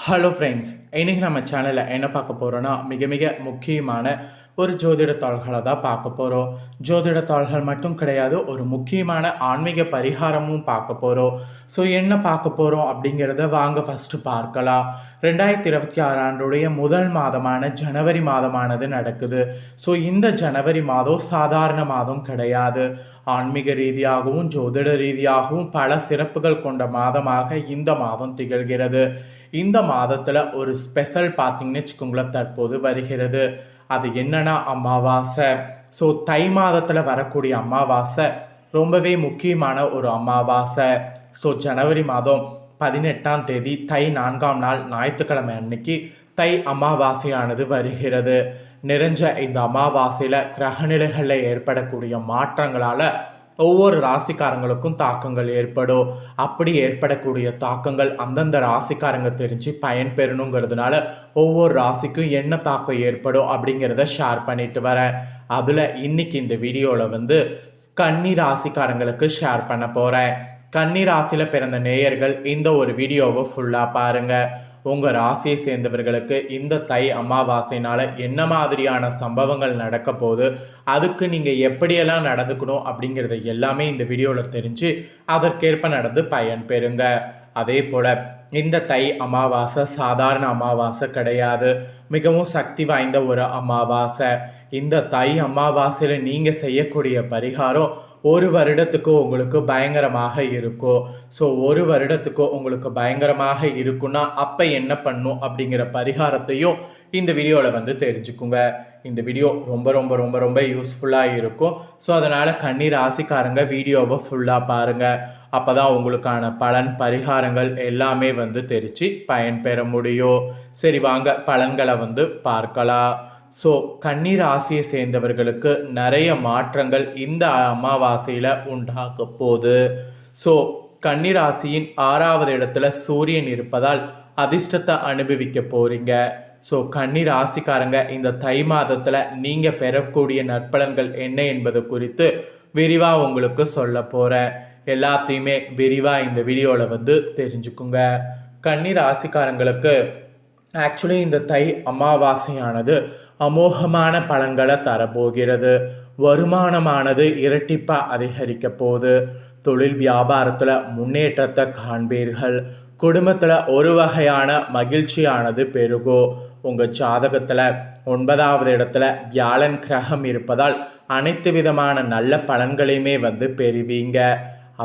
Hello friends, இன்றைக்கி நம்ம சேனலில் என்ன பார்க்க போகிறோன்னா மிக மிக முக்கியமான ஒரு ஜோதிட தாள்களை தான் பார்க்க போகிறோம். ஜோதிட தாள்கள் மட்டும் கிடையாது, ஒரு முக்கியமான ஆன்மீக பரிகாரமும் பார்க்க போகிறோம். ஸோ என்ன பார்க்க போகிறோம் அப்படிங்கிறத வாங்க ஃபஸ்ட்டு பார்க்கலாம். 2026 ஆண்டுடைய முதல் மாதமான ஜனவரி மாதமானது நடக்குது. ஸோ இந்த ஜனவரி மாதம் சாதாரண மாதம் கிடையாது. ஆன்மீக ரீதியாகவும் ஜோதிட ரீதியாகவும் பல சிறப்புகள் கொண்ட மாதமாக இந்த மாதம் திகழ்கிறது. இந்த மாதத்தில் ஒரு ஸ்பெஷல் பார்த்தீங்கன்னு வச்சுக்கோங்களேன், தற்போது வருகிறது. அது என்னன்னா அமாவாசை. ஸோ தை மாதத்தில் வரக்கூடிய அமாவாசை ரொம்பவே முக்கியமான ஒரு அமாவாசை. ஸோ ஜனவரி மாதம் 18ஆம் தேதி தை 4ஆம் நாள் ஞாயிற்றுக்கிழமை அன்னைக்கு தை அமாவாசையானது வருகிறது. நிறைஞ்ச இந்த அமாவாசையில் கிரகநிலைகளில் ஏற்படக்கூடிய மாற்றங்களால் ஒவ்வொரு ராசிக்காரங்களுக்கும் தாக்கங்கள் ஏற்படும். அப்படி ஏற்படக்கூடிய தாக்கங்கள் அந்தந்த ராசிக்காரங்க தெரிஞ்சு பயன்பெறணுங்கிறதுனால ஒவ்வொரு ராசிக்கும் என்ன தாக்கம் ஏற்படும் அப்படிங்கிறத ஷேர் பண்ணிட்டு வரேன். அதில் இன்னைக்கு இந்த வீடியோவில் கன்னி ராசிக்காரங்களுக்கு ஷேர் பண்ண போகிறேன். கன்னி ராசியில் பிறந்த நேயர்கள் இந்த ஒரு வீடியோவை ஃபுல்லாக பாருங்கள். உங்கள் ராசியை சேர்ந்தவர்களுக்கு இந்த தை அமாவாசைனால் என்ன மாதிரியான சம்பவங்கள் நடக்க போகுது, அதுக்கு நீங்கள் எப்படியெல்லாம் நடந்துக்கணும் அப்படிங்கிறத எல்லாமே இந்த வீடியோவில் தெரிஞ்சு அதற்கேற்ப நடந்து பயன் பெறுங்க. அதே போல் இந்த தை அமாவாசை சாதாரண அமாவாசை கிடையாது, மிகவும் சக்தி வாய்ந்த ஒரு அமாவாசை. இந்த தை அமாவாசையில் நீங்கள் செய்யக்கூடிய பரிகாரம் ஒரு வருடத்துக்கு உங்களுக்கு பயங்கரமாக இருக்கும். ஸோ ஒரு வருடத்துக்கு உங்களுக்கு பயங்கரமாக இருக்குன்னா அப்போ என்ன பண்ணும் அப்படிங்கிற பரிகாரத்தையும் இந்த வீடியோவில் தெரிஞ்சுக்குங்க. இந்த வீடியோ ரொம்ப ரொம்ப ரொம்ப ரொம்ப யூஸ்ஃபுல்லாக இருக்கும். ஸோ அதனால் கன்னி ராசிக்காரங்க வீடியோவை ஃபுல்லாக பாருங்கள். அப்போ தான் உங்களுக்கான பலன் பரிகாரங்கள் எல்லாமே தெரிஞ்சு பயன்பெற முடியும். சரி, வாங்க பலன்களை பார்க்கலாம். ஸோ கன்னி ராசியை சேர்ந்தவர்களுக்கு நிறைய மாற்றங்கள் இந்த அமாவாசையில் உண்டாக போகுது. ஸோ கன்னி ராசியின் 6வது இடத்துல சூரியன் இருப்பதால் அதிர்ஷ்டத்தை அனுபவிக்க போகிறீங்க. ஸோ கன்னி ராசிக்காரங்க இந்த தை மாதத்தில் நீங்கள் பெறக்கூடிய நற்பலன்கள் என்ன என்பது குறித்து விரிவாக உங்களுக்கு சொல்ல போகிறேன். எல்லாத்தையுமே விரிவாக இந்த வீடியோவில் தெரிஞ்சுக்குங்க. கன்னி ராசிக்காரங்களுக்கு ஆக்சுவலி இந்த தை அமாவாசையானது அமோகமான பலன்களை தரப்போகிறது. வருமானமானது இரட்டிப்பாக அதிகரிக்க போகுது. தொழில் வியாபாரத்தில் முன்னேற்றத்தை காண்பீர்கள். குடும்பத்தில் ஒரு வகையான மகிழ்ச்சியானது பெருகும். உங்கள் ஜாதகத்தில் 9வது இடத்துல வியாழன் கிரகம் இருப்பதால் அனைத்து விதமான நல்ல பலன்களையுமே பெறுவீங்க.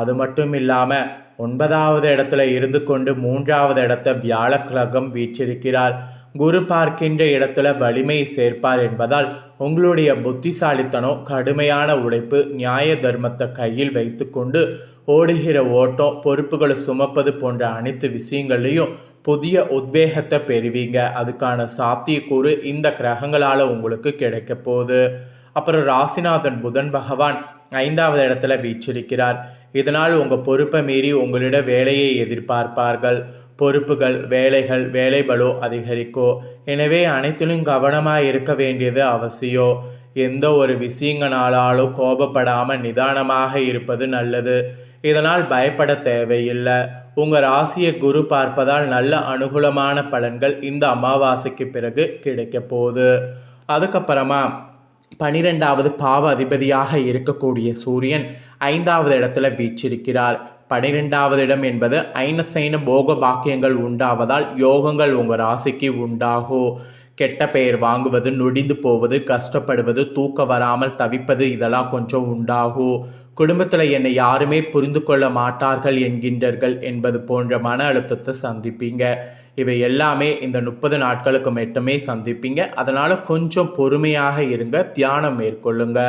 அது மட்டும் இல்லாமல் 9வது இடத்துல இருந்து கொண்டு 3வது இடத்தை வியாழ கிரகம் வீற்றிருக்கிறார். குரு பார்க்கின்ற இடத்துல வலிமை சேர்ப்பார் என்பதால் உங்களுடைய புத்திசாலித்தனம், கடுமையான உழைப்பு, நியாய தர்மத்தை கையில் வைத்து கொண்டு ஓடுகிற ஓட்டம், பொறுப்புகளை சுமப்பது போன்ற அனைத்து விஷயங்கள்லையும் புதிய உத்வேகத்தை பெறுவீங்க. அதுக்கான சாத்தியக்கூறு இந்த கிரகங்களால் உங்களுக்கு கிடைக்க போகுது. அப்புறம் ராசிநாதன் புதன் பகவான் 5வது இடத்துல வீற்றிருக்கிறார். இதனால் உங்கள் பொறுப்பை மீறி உங்களிடம் வேலையை எதிர்பார்ப்பார்கள். பொறுப்புகள், வேலைகள், வேலை பளு அதிகரிக்கும். எனவே அனைத்திலும் கவனமாக இருக்க வேண்டியது அவசியம். எந்த ஒரு விஷயங்களாலும் கோபப்படாமல் நிதானமாக இருப்பது நல்லது. இதனால் பயப்பட தேவையில்லை. உங்கள் ராசியை குரு பார்ப்பதால் நல்ல அனுகூலமான பலன்கள் இந்த அமாவாசைக்கு பிறகு கிடைக்க போகுது. அதுக்கப்புறமா 12வது பாவ அதிபதியாக இருக்கக்கூடிய சூரியன் 5வது இடத்துல வீற்றிருக்கிறார். 12வது இடம் என்பது ஐனசைன போக பாக்கியங்கள் உண்டாவதால் யோகங்கள் உங்கள் ராசிக்கு உண்டாகும். கெட்ட பெயர் வாங்குவது, நொடிந்து போவது, கஷ்டப்படுவது, தூக்க வராமல் தவிப்பது இதெல்லாம் கொஞ்சம் உண்டாகும். குடும்பத்தில் என்னை யாருமே புரிந்து கொள்ள மாட்டார்கள் என்கின்றார்கள் என்பது போன்ற மன அழுத்தத்தை சந்திப்பீங்க. இவை எல்லாமே இந்த 30 நாட்களுக்கு மட்டுமே சந்திப்பீங்க. அதனால் கொஞ்சம் பொறுமையாக இருங்க, தியானம் மேற்கொள்ளுங்க.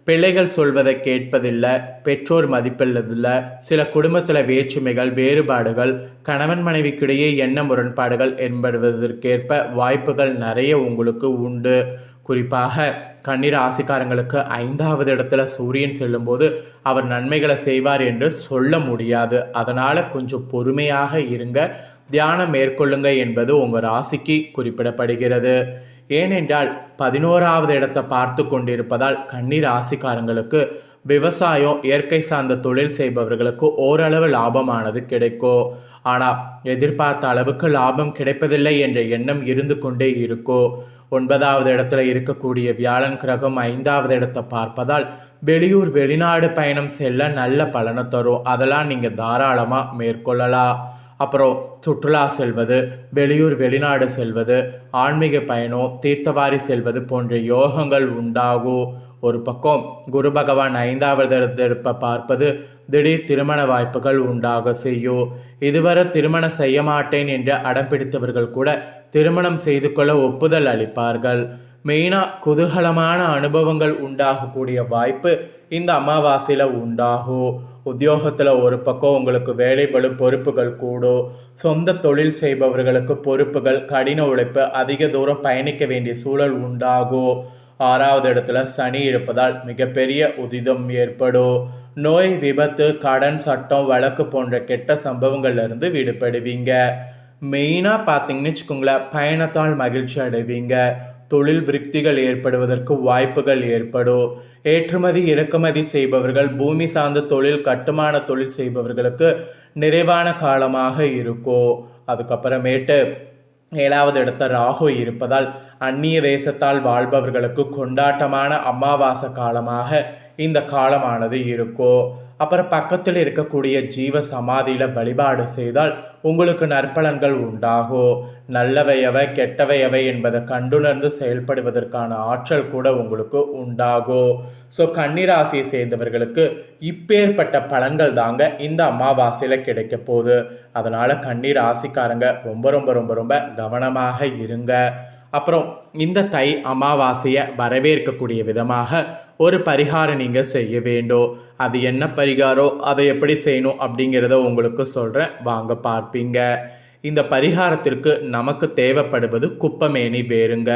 பிள்ளைகள் சொல்வதை கேட்பதில்லை, பெற்றோர் மதிப்பில்லதில்லை. சில குடும்பத்தில் வேற்றுமைகள், வேறுபாடுகள், கணவன் மனைவிக்கிடையே எண்ண முரண்பாடுகள் என்பதற்கேற்ப வாய்ப்புகள் நிறைய உங்களுக்கு உண்டு. குறிப்பாக கன்னி ராசிக்காரங்களுக்கு 5வது இடத்துல சூரியன் செல்லும்போது அவர் நன்மைகளை செய்வார் என்று சொல்ல முடியாது. அதனால் கொஞ்சம் பொறுமையாக இருங்க, தியானம் மேற்கொள்ளுங்க என்பது உங்கள் ராசிக்கு குறிப்பிடப்படுகிறது. ஏனென்றால் 11வது இடத்தை பார்த்து கொண்டிருப்பதால் கன்னி ராசிக்காரங்களுக்கு விவசாயம், இயற்கை சார்ந்த தொழில் செய்பவர்களுக்கு ஓரளவு லாபமானது கிடைக்கும். ஆனால் எதிர்பார்த்த அளவுக்கு லாபம் கிடைப்பதில்லை என்ற எண்ணம் இருந்து கொண்டே இருக்கும். 9வது இடத்துல இருக்கக்கூடிய வியாழன் கிரகம் 5வது இடத்தை பார்ப்பதால் வெளியூர் வெளிநாடு பயணம் செல்ல நல்ல பலனை தரும். அதெல்லாம் நீங்கள் தாராளமாக மேற்கொள்ளலாம். அப்புறம் சுற்றுலா செல்வது, வெளியூர் வெளிநாடு செல்வது, ஆன்மீக பயணம், தீர்த்தவாரி செல்வது போன்ற யோகங்கள் உண்டாகும். ஒரு பக்கம் குரு பகவான் 5வது இடத்தை பார்ப்பது திடீர் திருமண வாய்ப்புகள் உண்டாக செய்யும். இதுவரை திருமணம் செய்ய மாட்டேன் என்று அடம் பிடித்தவர்கள் கூட திருமணம் செய்து கொள்ள ஒப்புதல் அளிப்பார்கள். மெயினாக குதூகலமான அனுபவங்கள் உண்டாகக்கூடிய வாய்ப்பு இந்த அமாவாசையில் உண்டாகும். உத்தியோகத்தில் ஒரு பக்கம் உங்களுக்கு வேலைப்பளு பொறுப்புகள் கூடும். சொந்த தொழில் செய்பவர்களுக்கு பொறுப்புகள், கடின உழைப்பு, அதிக தூரம் பயணிக்க வேண்டிய சூழல் உண்டாகும். 6வது இடத்துல சனி இருப்பதால் மிகப்பெரிய உதிதம் ஏற்படும். நோய், விபத்து, கடன், சட்டம், வழக்கு போன்ற கெட்ட சம்பவங்கள்லேருந்து விடுபடுவீங்க. மெயினாக பார்த்தீங்கன்னு வச்சுக்கோங்களேன், பயணத்தால் மகிழ்ச்சி அடைவீங்க. தொழில் விருத்திகள் ஏற்படுவதற்கு வாய்ப்புகள் ஏற்படும். ஏற்றுமதி இறக்குமதி செய்பவர்கள், பூமி சார்ந்த தொழில், கட்டுமான தொழில் செய்பவர்களுக்கு நிறைவான காலமாக இருக்கும். அதுக்கப்புறமேட்டு 7வது இடத்த ராகு இருப்பதால் அந்நிய தேசத்தால் வாழ்பவர்களுக்கு கொண்டாட்டமான அமாவாசை காலமாக இந்த காலமானது இருக்கும். அப்புறம் பக்கத்தில் இருக்கக்கூடிய ஜீவ சமாதியில் வழிபாடு செய்தால் உங்களுக்கு நற்பலன்கள் உண்டாகும். நல்லவையவை கெட்டவையவை என்பதை கண்டுணர்ந்து செயல்படுவதற்கான ஆற்றல் கூட உங்களுக்கு உண்டாகும். ஸோ கன்னிராசியை சேர்ந்தவர்களுக்கு இப்பேற்பட்ட பலன்கள் தாங்க இந்த அமாவாசையில் கிடைக்க போகுது. அதனால் கன்னிராசிக்காரங்க ரொம்ப ரொம்ப ரொம்ப ரொம்ப கவனமாக இருங்க. அப்புறம் இந்த தை அமாவாசையை வரவேற்கக்கூடிய விதமாக ஒரு பரிகாரம் நீங்கள் செய்ய வேண்டும். அது என்ன பரிகாரம், அதை எப்படி செய்யணும் அப்படிங்கிறத உங்களுக்கு சொல்கிறேன், வாங்க பார்ப்பீங்க. இந்த பரிகாரத்திற்கு நமக்கு தேவைப்படுவது குப்பமேனி வேருங்க.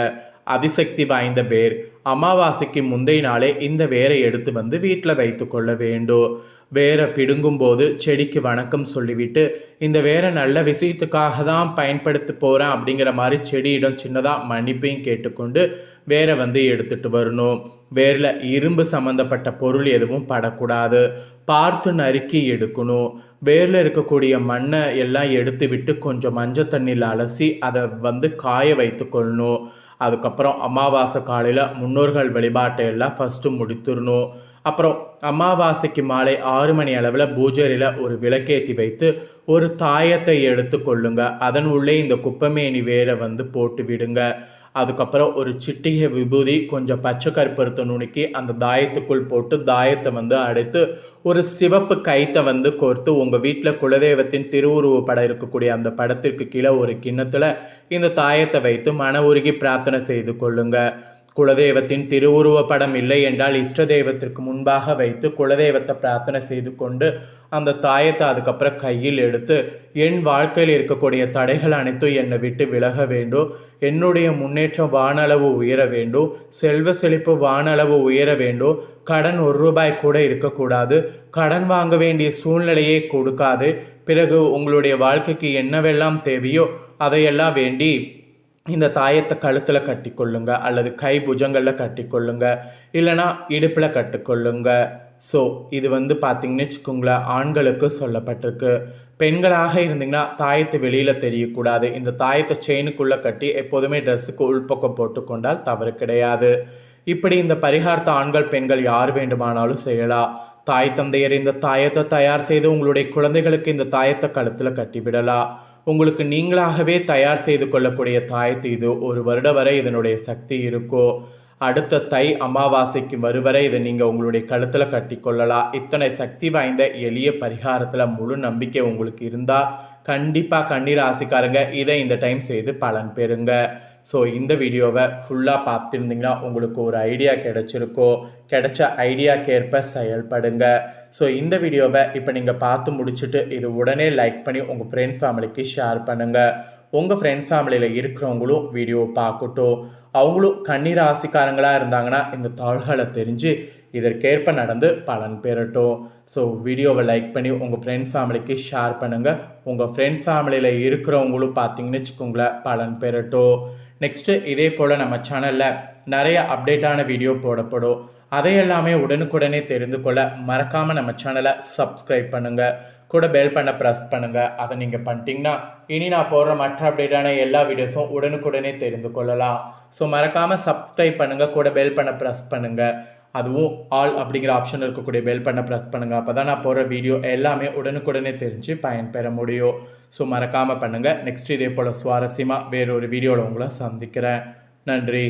அதிசக்தி வாய்ந்த வேர். அமாவாசைக்கு முந்தைய நாளே இந்த வேரை எடுத்து வந்து வீட்டில் வைத்து கொள்ள வேண்டும். வேரை பிடுங்கும்போது செடிக்கு வணக்கம் சொல்லிவிட்டு, இந்த வேரை நல்ல விஷயத்துக்காக தான் பயன்படுத்த போகிறேன் அப்படிங்கிற மாதிரி செடியிடம் சின்னதாக மன்னிப்பையும் கேட்டுக்கொண்டு வேரை வந்து எடுத்துகிட்டு வரணும். வேரில் இரும்பு சம்மந்தப்பட்ட பொருள் எதுவும் படக்கூடாது. பார்த்து நறுக்கி எடுக்கணும். வேரில் இருக்கக்கூடிய மண்ணை எல்லாம் எடுத்து விட்டு கொஞ்சம் மஞ்சள் தண்ணியில் அலசி அதை வந்து காய வைத்து கொள்ளணும். அதுக்கப்புறம் அமாவாசை காலையில் முன்னோர்கள் வழிபாட்டை எல்லாம் ஃபஸ்ட்டு முடித்துடணும். அப்புறம் அமாவாசைக்கு மாலை 6 மணி அளவில் பூஜையில் ஒரு விளக்கேற்றி வைத்து ஒரு தாயத்தை எடுத்து கொள்ளுங்க. அதன் உள்ளே இந்த குப்பமேனி வேரை வந்து போட்டு விடுங்க. அதுக்கப்புறம் ஒரு சிட்டிகை விபூதி, கொஞ்சம் பச்சை கற்பூரத்தை நுணுக்கி அந்த தாயத்துக்குள் போட்டு தாயத்தை வந்து அடைத்து ஒரு சிவப்பு கைத்தை வந்து கோர்த்து உங்கள் வீட்டில் குலதெய்வத்தின் திருவுருவ படம் இருக்கக்கூடிய அந்த படத்திற்கு கீழே ஒரு கிண்ணத்தில் இந்த தாயத்தை வைத்து மன உருகி பிரார்த்தனை செய்து கொள்ளுங்க. குலதெய்வத்தின் திருவுருவ படம் இல்லை என்றால் இஷ்ட தெய்வத்திற்கு முன்பாக வைத்து குலதெய்வத்தை பிரார்த்தனை செய்து கொண்டு அந்த தாயத்தை அதுக்கப்புறம் கையில் எடுத்து, என் வாழ்க்கையில் இருக்கக்கூடிய தடைகள் அனைத்தும் என்னை விட்டு விலக வேண்டும், என்னுடைய முன்னேற்றம் வானளவு உயர வேண்டும், செல்வ செழிப்பு வானளவு உயர வேண்டும், கடன் 1 ரூபாய் கூட இருக்கக்கூடாது, கடன் வாங்க வேண்டிய சூழ்நிலையே கொடுக்காது, பிறகு உங்களுடைய வாழ்க்கைக்கு என்னவெல்லாம் தேவையோ அதையெல்லாம் வேண்டி இந்த தாயத்தை கழுத்தில் கட்டிக்கொள்ளுங்க, அல்லது கை புஜங்களில் கட்டிக்கொள்ளுங்க, இல்லைனா இடுப்பில் கட்டிக்கொள்ளுங்க. ஸோ இது வந்து பார்த்திங்கன்னு வச்சுக்கோங்களேன், ஆண்களுக்கு சொல்லப்பட்டிருக்கு. பெண்களாக இருந்தீங்கன்னா தாயத்தை வெளியில் தெரியக்கூடாது. இந்த தாயத்தை செயினுக்குள்ளே கட்டி எப்போதுமே ட்ரெஸ்ஸுக்கு உள்பக்கம் போட்டுக்கொண்டால் தவறு கிடையாது. இப்படி இந்த பரிகாரத்தை ஆண்கள் பெண்கள் யார் வேண்டுமானாலும் செய்யலாம். தாய் தந்தையர் இந்த தாயத்தை தயார் செய்து உங்களுடைய குழந்தைகளுக்கு இந்த தாயத்தை கழுத்தில் கட்டிவிடலாம். உங்களுக்கு நீங்களாகவே தயார் செய்து கொள்ளக்கூடிய தாயத்து இது. 1 வருடம் வரை இதனுடைய சக்தி இருக்கும். அடுத்த தை அமாவாசைக்கு வருவரை இதை நீங்கள் உங்களுடைய கழுத்தில் கட்டி கொள்ளலாம். இத்தனை சக்தி வாய்ந்த எளிய பரிகாரத்தில் முழு நம்பிக்கை உங்களுக்கு இருந்தால் கண்டிப்பாக கன்னிராசிக்காரங்க இதை இந்த டைம் செய்து பலன் பெறுங்க. ஸோ இந்த வீடியோவை ஃபுல்லாக பார்த்துருந்தீங்கன்னா உங்களுக்கு ஒரு ஐடியா கிடைச்சிருக்கோ. கிடைச்ச ஐடியாக்கேற்ப செயல்படுங்க. ஸோ இந்த வீடியோவை இப்போ நீங்கள் பார்த்து முடிச்சுட்டு இது உடனே லைக் பண்ணி உங்கள் ஃப்ரெண்ட்ஸ் ஃபேமிலிக்கு ஷேர் பண்ணுங்கள். உங்கள் ஃப்ரெண்ட்ஸ் ஃபேமிலியில் இருக்கிறவங்களும் வீடியோ பார்க்கட்டும். அவங்களும் கன்னிராசிக்காரங்களாக இருந்தாங்கன்னா இந்த தாள்களை தெரிஞ்சு இதற்கேற்ப நடந்து பலன் பெறட்டும். ஸோ வீடியோவை லைக் பண்ணி உங்கள் ஃப்ரெண்ட்ஸ் ஃபேமிலிக்கு ஷேர் பண்ணுங்கள். உங்கள் ஃப்ரெண்ட்ஸ் ஃபேமிலியில் இருக்கிறவங்களும் பார்த்தீங்கன்னு வச்சுக்கோங்களேன் பலன் பெறட்டும். நெக்ஸ்ட்டு இதே போல் நம்ம சேனலில் நிறைய அப்டேட்டான வீடியோ போடப்படும். அதையெல்லாமே உடனுக்குடனே தெரிந்து கொள்ள மறக்காமல் நம்ம சேனலை சப்ஸ்கிரைப் பண்ணுங்கள். கூட பெல் பண்ண ப்ரெஸ் பண்ணுங்கள். அதை நீங்கள் பண்ணிட்டீங்கன்னா இனி நான் போடுற மற்ற அப்டேட்டான எல்லா வீடியோஸும் உடனுக்குடனே தெரிந்து கொள்ளலாம். ஸோ மறக்காமல் சப்ஸ்கிரைப் பண்ணுங்கள், கூட பெல் பண்ண ப்ரெஸ் பண்ணுங்கள். அதுவும் ஆல் அப்படிங்கிற ஆப்ஷன் இருக்கக்கூடிய பெல் பண்ண ப்ரெஸ் பண்ணுங்கள். அப்போ தான் நான் போடுற வீடியோ எல்லாமே உடனுக்குடனே தெரிஞ்சு பயன்பெற முடியும். ஸோ மறக்காமல் பண்ணுங்கள். நெக்ஸ்ட் இதே போல் சுவாரஸ்யமாக வேறொரு வீடியோவில் உங்களை சந்திக்கிறேன். நன்றி.